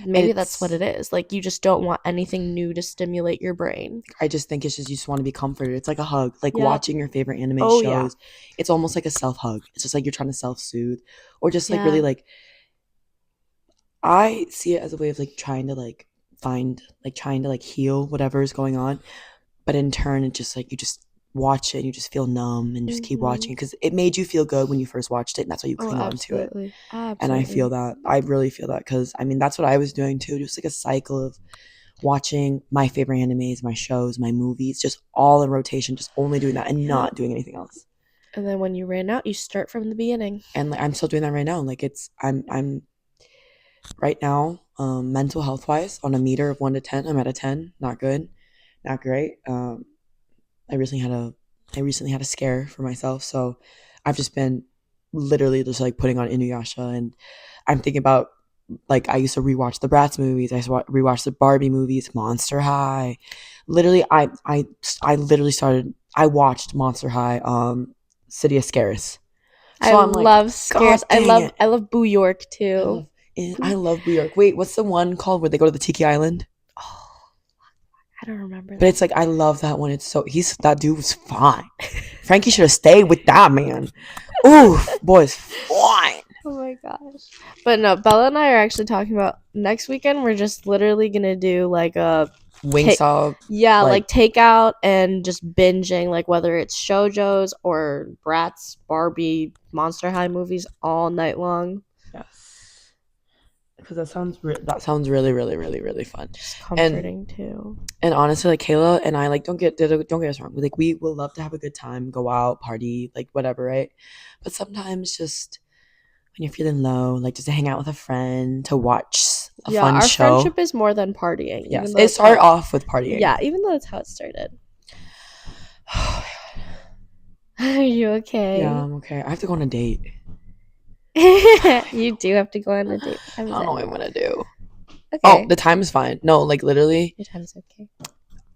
Maybe that's what it is. Like you just don't want anything new to stimulate your brain. I just think it's just you just want to be comforted. It's like a hug. Like watching your favorite anime shows. Yeah. It's almost like a self-hug. It's just like you're trying to self-soothe. Or just like really like I see it as a way of like trying to like find like trying to like heal whatever is going on. But in turn it's just like you just watch it and you just feel numb and just keep watching because it made you feel good when you first watched it and that's why you cling on to it. Absolutely. And I feel that. I really feel that because I mean that's what I was doing too. Just like a cycle of watching my favorite animes, my shows, my movies, just all in rotation, just only doing that and not doing anything else. And then when you ran out, you start from the beginning. And like I'm still doing that right now. Like I'm right now, mental health wise, on a meter of 1 to 10, I'm at a 10. Not good, not great. I recently had a scare for myself, so I've just been literally just like putting on Inuyasha, and I'm thinking about like I used to rewatch the Bratz movies, I used to rewatch the Barbie movies, Monster High. Literally, I literally started. I watched Monster High, City of Scaris. So I love Scares. I love Boo York too. I love Boo York. Wait, what's the one called where they go to the Tiki Island? Oh, I don't remember. But it's like I love that one. It's so that dude was fine. Frankie should have stayed with that man. Oof, boy's fine. Oh my gosh. But no, Bella and I are actually talking about next weekend. We're just literally gonna do like a Wingstop. Yeah, like takeout and just binging, like whether it's Shoujo's or Bratz, Barbie, Monster High movies all night long. Yes. Because that sounds really, really, really, really fun. Just comforting too. And honestly, like Kayla and I, like don't get us wrong. Like we will love to have a good time, go out, party, like whatever, right? But sometimes just when you're feeling low, like just to hang out with a friend, to watch a fun show. Our friendship is more than partying. Yes, it started off with partying. Yeah, even though that's how it started. Are you okay? Yeah, I'm okay. I have to go on a date. You do have to go on a date. I don't know what I'm gonna do. Okay. Oh, the time is fine. No, like literally. Your time's okay.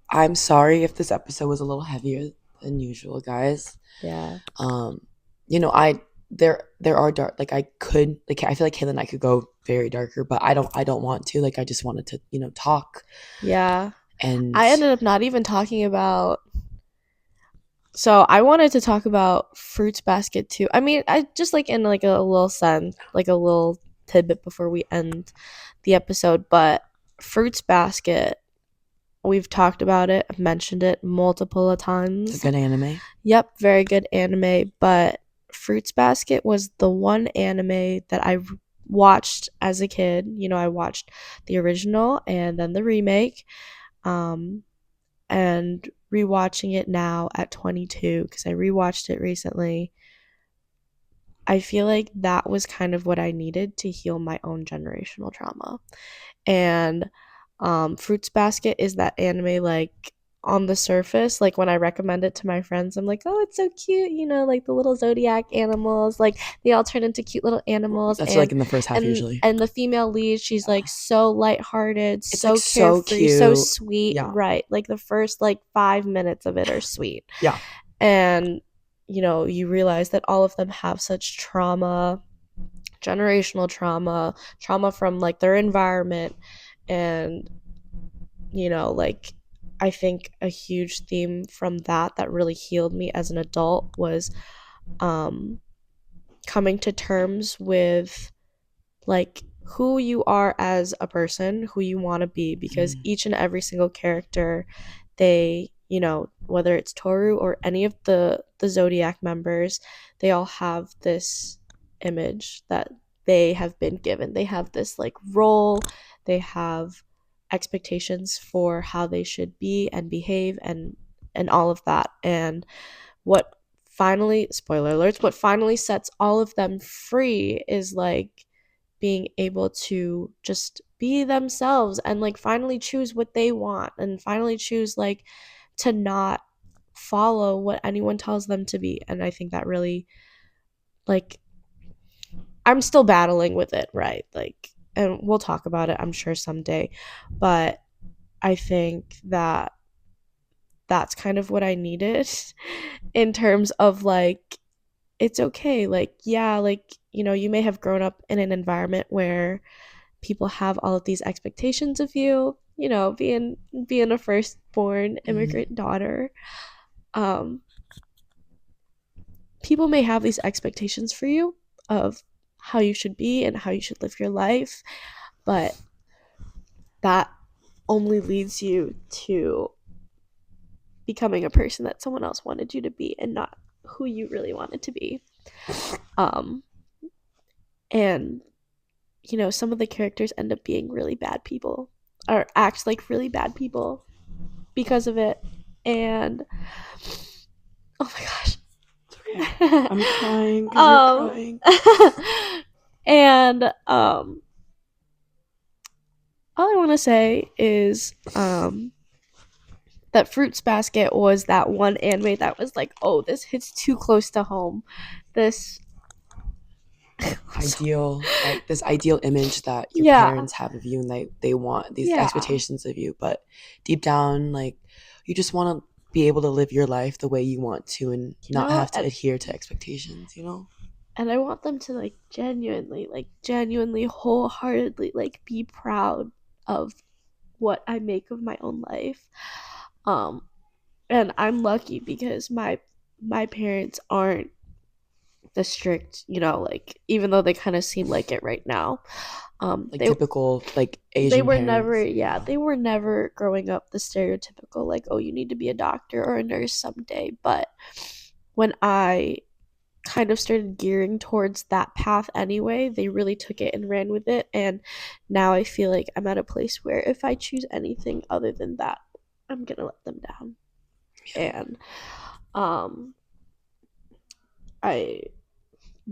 I'm sorry if this episode was a little heavier than usual, guys. Yeah. There are dark, like I feel like Kayla and I could go very darker, but I don't want to. Like I just wanted to, talk. Yeah. And I ended up not even talking about. So I wanted to talk about Fruits Basket too. I mean, I just like in like a little sense, like a little tidbit before we end the episode. But Fruits Basket, we've talked about it. I've mentioned it multiple times. It's a good anime. Yep, very good anime. But Fruits Basket was the one anime that I watched as a kid. I watched the original and then the remake. And rewatching it now at 22, because I rewatched it recently, I feel like that was kind of what I needed to heal my own generational trauma. And Fruits Basket is that anime, like, on the surface, like when I recommend it to my friends, I'm like, oh, it's so cute, like the little zodiac animals, like they all turn into cute little animals. That's like in the first half usually. And the female lead, she's like so lighthearted, it's so like carefree, so sweet. Yeah. Right. Like the first like 5 minutes of it are sweet. Yeah. And you realize that all of them have such trauma, generational trauma from like their environment. And like, I think a huge theme from that really healed me as an adult was um coming to terms with like who you are as a person, who you want to be, because Mm, each and every single character, they, whether it's Toru or any of the Zodiac members, they all have this image that they have been given. They have this like role, they have expectations for how they should be and behave, and all of that. And what finally, spoiler alerts, what finally sets all of them free is like being able to just be themselves and like finally choose what they want and finally choose like to not follow what anyone tells them to be. And I think that really, like, I'm still battling with it, right? Like, and we'll talk about it, I'm sure, someday. But I think that that's kind of what I needed in terms of like, it's okay. Like, yeah, like, you may have grown up in an environment where people have all of these expectations of you, being a firstborn mm, immigrant daughter. Um, People may have these expectations for you of how you should be and how you should live your life, but that only leads you to becoming a person that someone else wanted you to be and not who you really wanted to be. Um, and some of the characters end up being really bad people or act like really bad people because of it. And oh my gosh. it's okay. I'm crying because you're um crying. and all I want to say is that Fruits Basket was that one anime that was like, oh, this hits too close to home. This so, This ideal image that your yeah, parents have of you, and they want these yeah. expectations of you, but deep down, like, you just want to be able to live your life the way you want to and You not know, have to and adhere to expectations. and I want them to like genuinely, wholeheartedly like be proud of what I make of my own life. Um and I'm lucky because my parents aren't the strict, like, even though they kind of seem like it right now. Like They typical like they Asian were never, parents. yeah, Yeah. they were never growing up the stereotypical like, oh, you need to be a doctor or a nurse someday. But when I kind of started gearing towards that path anyway, they really took it and ran with it. And now I feel like I'm at a place where if I choose anything other than that, I'm gonna let them down. Yeah. And um I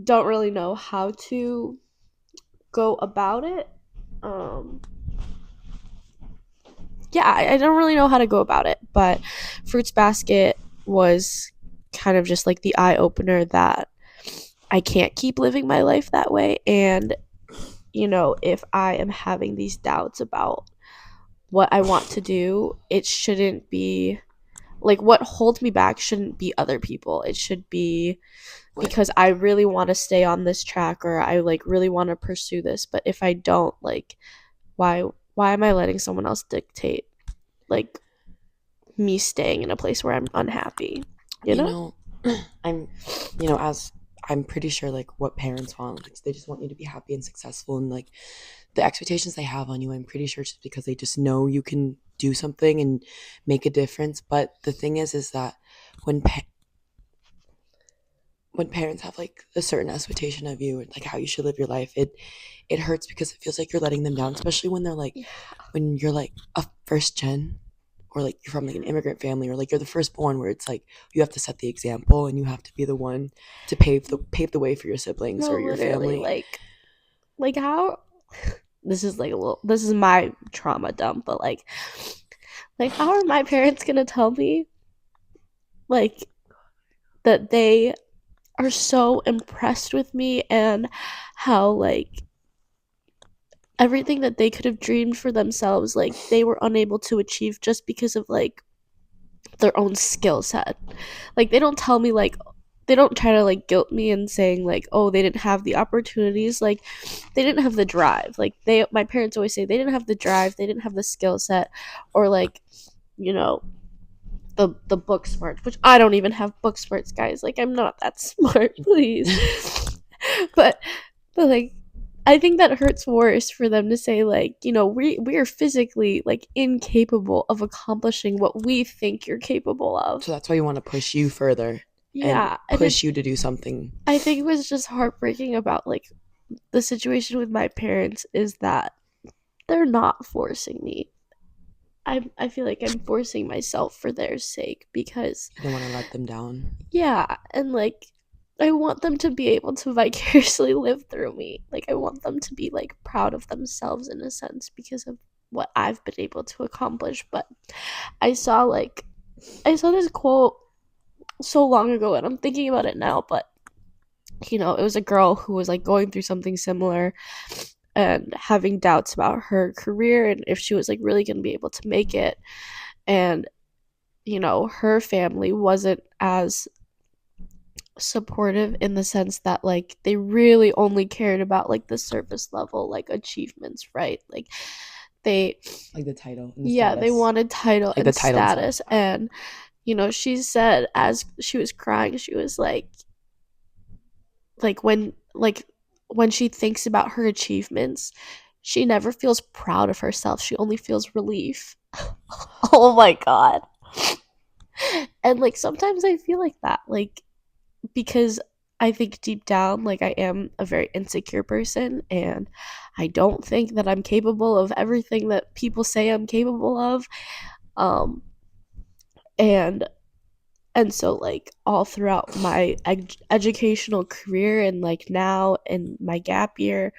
don't really know how to go about it. Um yeah, I don't really know how to go about it, but Fruits Basket was kind of just like the eye opener that I can't keep living my life that way. And, if I am having these doubts about what I want to do, it shouldn't be like what holds me back shouldn't be other people. It should be What because I really want to stay on this track or I like really want to pursue this. But if I don't, like, why why am I letting someone else dictate like me staying in a place where I'm unhappy, you you know? know I'm as I'm pretty sure like what parents want, like they just want you to be happy and successful, and like the expectations they have on you, I'm pretty sure it's because they just know you can do something and make a difference. But the thing is that when when parents have like a certain expectation of you, like how you should live your life, it hurts because it feels like you're letting them down, especially when they're like Yeah. when you're like a first gen, or like you're from like an immigrant family, or like you're the firstborn, where it's like you have to set the example and you have to be the one to pave the way for your siblings No, or your literally, family. like how this is like a little, this is my trauma dump, but like how are my parents gonna tell me like that they are so impressed with me and how like everything that they could have dreamed for themselves like they were unable to achieve just because of like their own skill set. Like they don't tell me like they don't try to like guilt me and saying like, oh, they didn't have the opportunities, like they didn't have the drive. Like they my parents always say they didn't have the drive, they didn't have the skill set, or like, you know, the book smarts, which I don't even have book smarts, guys. Like I'm not that smart, please. but but like I think that hurts worse for them to say like, you know, we are physically like incapable of accomplishing what we think you're capable of. So that's why you want to push you further and Yeah, and push you to do something. I think it was just heartbreaking about like the situation with my parents is that they're not forcing me. I feel like I'm forcing myself for their sake because You don't want to let them down. yeah, and like I want them to be able to vicariously live through me. Like I want them to be like proud of themselves in a sense because of what I've been able to accomplish. But I saw like I saw this quote so long ago and I'm thinking about it now, but you know, it was a girl who was like going through something similar and having doubts about her career and if she was like really going to be able to make it. And you know, her family wasn't as supportive in the sense that like they really only cared about like the surface level like achievements, right? Like they Like the title and the yeah, they status. wanted title Like the and title and status. status. And you know, she said as she was crying, she was like when she thinks about her achievements, she never feels proud of herself. She only feels relief. Oh my god. And like sometimes I feel like that, like because I think deep down, like I am a very insecure person and I don't think that I'm capable of everything that people say I'm capable of. Um and so like all throughout my educational career and like now in my gap year,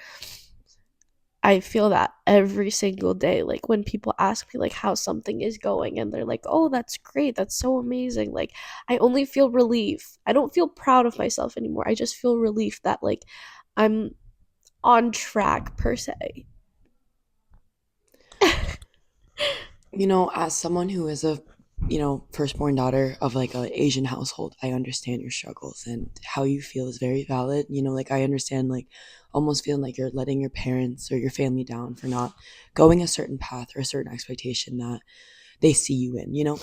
I feel that every single day. Like when people ask me like how something is going and they're like, "Oh, that's great. That's so amazing." Like I only feel relief. I don't feel proud of myself anymore. I just feel relief that like I'm on track per se. You know, as someone who is a, you know, firstborn daughter of like a Asian household, I understand your struggles and how you feel is very valid. You know, like I understand like almost feeling like you're letting your parents or your family down for not going a certain path or a certain expectation that they see you in, you know?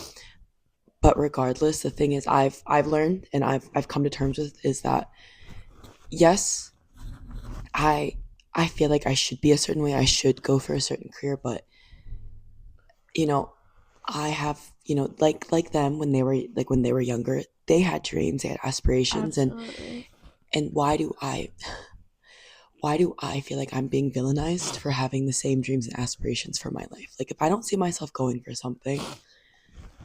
But regardless, the thing is I've learned and I've come to terms with is that yes, I I feel like I should be a certain way. I should go for a certain career, but you know, I have, you know, like them when they were younger, they had dreams, they had aspirations, Absolutely. and why do I feel like I'm being villainized for having the same dreams and aspirations for my life? Like if I don't see myself going for something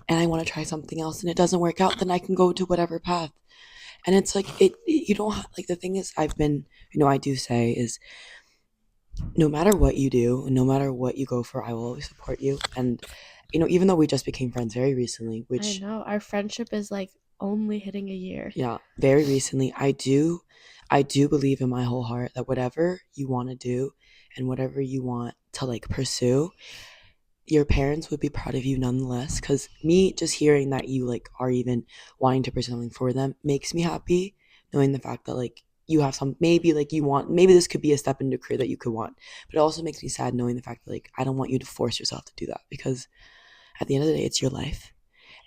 and I want to try something else and it doesn't work out, then I can go to whatever path. And it's like you don't like the thing is I've been, you know, I do say is no matter what you do, no matter what you go for, I will always support you. And you know, even though we just became friends very recently, I which know our friendship is like only hitting a year. yeah, very recently, I do believe in my whole heart that whatever you want to do and whatever you want to like pursue, your parents would be proud of you nonetheless. Because me just hearing that you like are even wanting to pursue something for them makes me happy, knowing the fact that like you have some maybe like you want maybe this could be a step into a career that you could want, but it also makes me sad knowing the fact that like I don't want you to force yourself to do that because at the end of the day, it's your life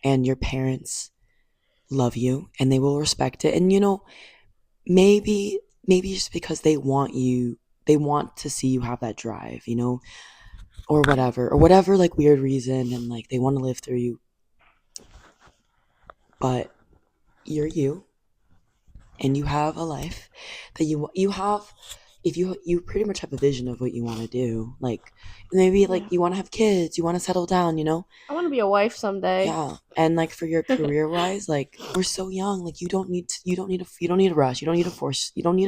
and your parents love you and they will respect it. And you know, maybe just because they want to see you have that drive, you know, or whatever like weird reason and like they want to live through you, but you're you and you have a life that you have if you pretty much have a vision of what you want to do, like maybe like Yeah. you want to have kids, you want to settle down, you know. I want to be a wife someday. Yeah, and like for your career wise, like we're so young, like you don't need to rush, you don't need to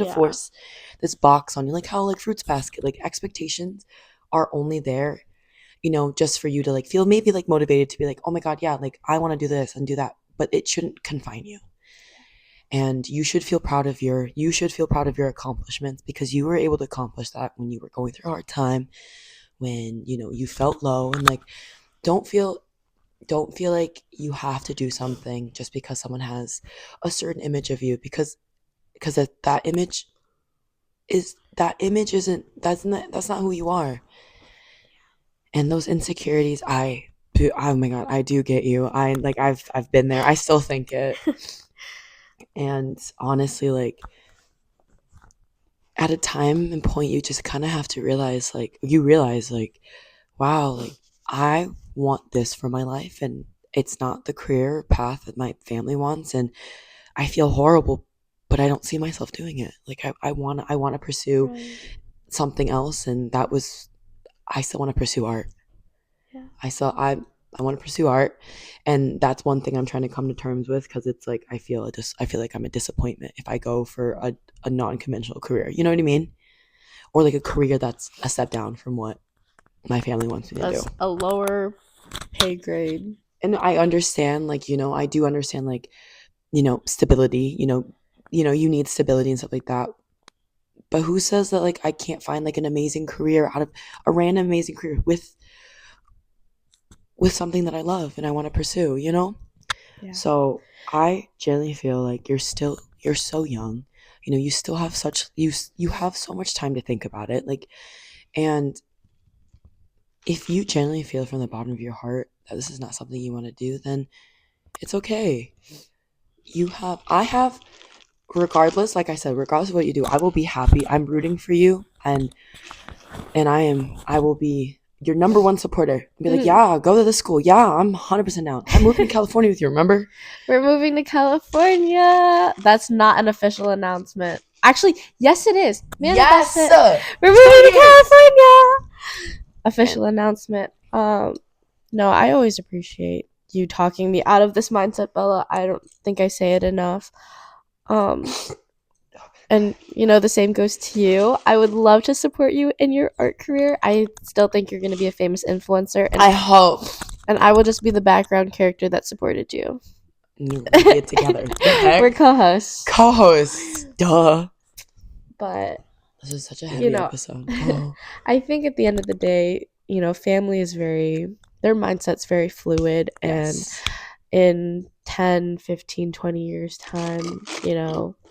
Yeah. force this box on you, like how like Fruits Basket, like expectations are only there, you know, just for you to like feel maybe like motivated to be like, oh my god, yeah, like I want to do this and do that, but it shouldn't confine you. And you should feel proud of your accomplishments because you were able to accomplish that when you were going through a hard time, when you know you felt low, and like don't feel don't feel like you have to do something just because someone has a certain image of you, because that image isn't, that's not who you are. And those insecurities, oh my god, I do get you. I've been there. I still think it. And honestly, like, at a time and point, you just kind of have to realize, like, wow, like, I want this for my life, and it's not the career path that my family wants, and I feel horrible, but I don't see myself doing it. Like, I want to pursue Right. something else, and I still want to pursue art. Yeah. I want to pursue art, and that's one thing I'm trying to come to terms with, because it's like I feel like I'm a disappointment if I go for a non-conventional career. You know what I mean? Or like a career that's a step down from what my family wants me to do. That's a lower pay grade. And I understand, like, I do understand, like, stability. You need stability and stuff like that. But who says that, like, I can't find like an amazing career out of a random amazing career with something that I love and I want to pursue, Yeah. So I genuinely feel like you're so young. You still have you have so much time to think about it. Like, and if you genuinely feel from the bottom of your heart that this is not something you want to do, then it's okay. I have, regardless, like I said, regardless of what you do, I will be happy. I'm rooting for you, and I will be your number one supporter. Be like, yeah, go to this school. Yeah, I'm 100% down. I'm moving to California with you, remember? We're moving to California. That's not an official announcement. Actually, yes, it is. Yes! It. We're moving to California. Official announcement. No, I always appreciate you talking me out of this mindset, Bella. I don't think I say it enough. And, the same goes to you. I would love to support you in your art career. I still think you're going to be a famous influencer. And I hope. And I will just be the background character that supported you. We'll get together. We're co-hosts. Co-hosts. Duh. But this is such a heavy episode. Oh. I think at the end of the day, family is their mindset's very fluid. Yes. And in 10, 15, 20 years time,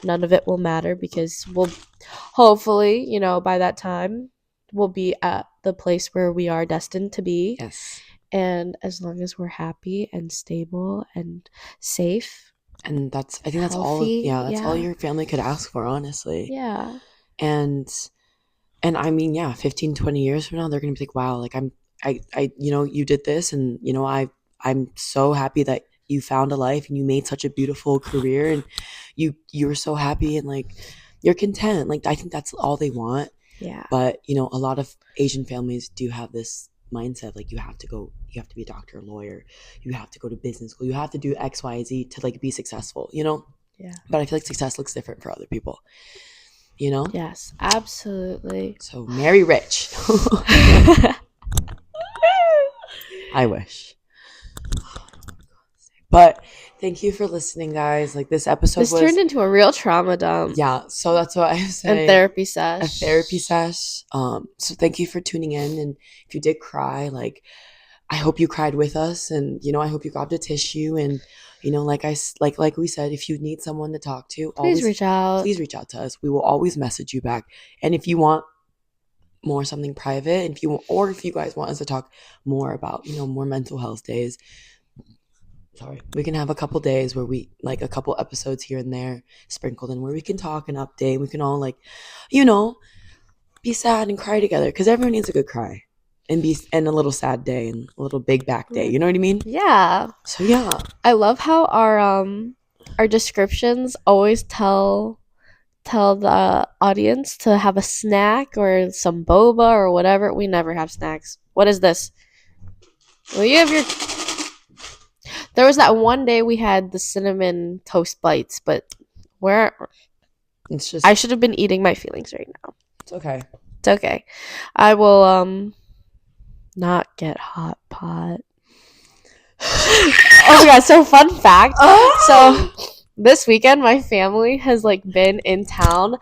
none of it will matter, because we'll hopefully, by that time, we'll be at the place where we are destined to be. Yes. And as long as we're happy and stable and safe, and I think that's healthy, all. That's all your family could ask for, honestly. Yeah. And I mean, 15, 20 years from now, they're gonna be like, wow, like you did this, and I'm so happy that you found a life and you made such a beautiful career, and you're so happy, and like you're content. Like, I think that's all they want. Yeah. But a lot of Asian families do have this mindset, like you have to be a doctor, a lawyer, you have to go to business school, you have to do XYZ to like be successful, Yeah. But I feel like success looks different for other people, Yes, absolutely. So marry rich. I wish. But thank you for listening, guys. Like, this episode turned into a real trauma dump. Yeah, so that's what I was saying. And therapy sesh. A therapy sesh. So thank you for tuning in. And if you did cry, like, I hope you cried with us. And, I hope you grabbed a tissue. And, like we said, if you need someone to talk to, please reach out. Please reach out to us. We will always message you back. And if you want something private, and if you guys want us to talk more about, more mental health days, we can have a couple days where we, like, a couple episodes here and there sprinkled in, where we can talk and update. We can all, like, be sad and cry together, because everyone needs a good cry, and a little sad day and a little big back day. You know what I mean? Yeah. So yeah, I love how our descriptions always tell the audience to have a snack or some boba or whatever. We never have snacks. What is this? Well, you have your... There was that one day we had the cinnamon toast bites, but it's just... I should have been eating my feelings right now. It's okay. It's okay. I will not get hot pot. Oh my god, so fun fact. So this weekend my family has like been in town.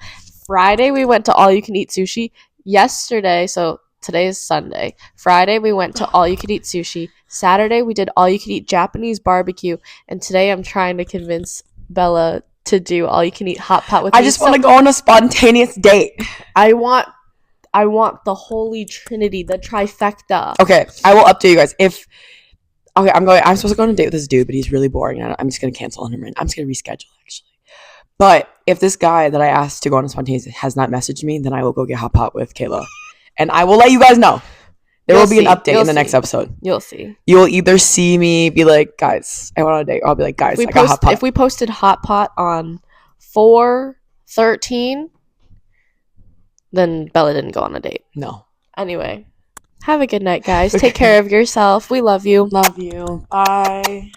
Friday we went to all you can eat sushi. Yesterday, so today is Sunday. Friday we went to all you can eat sushi. Saturday, we did all you could eat Japanese barbecue. And today, I'm trying to convince Bella to do all you can eat hot pot with I me. just want to go on a spontaneous date. I want the holy trinity, the trifecta. Okay, I will update you guys. I'm supposed to go on a date with this dude, but he's really boring. I'm just gonna cancel on him right now. I'm just gonna reschedule actually. But if this guy that I asked to go on a spontaneous has not messaged me, then I will go get hot pot with Kayla, and I will let you guys know. There will be an update in the next episode. You'll see. You'll either see me be like, guys, I went on a date. Or I'll be like, guys, I got hot pot. If we posted hot pot on 4/13, then Bella didn't go on a date. No. Anyway, have a good night, guys. Take care of yourself. We love you. Love you. Bye.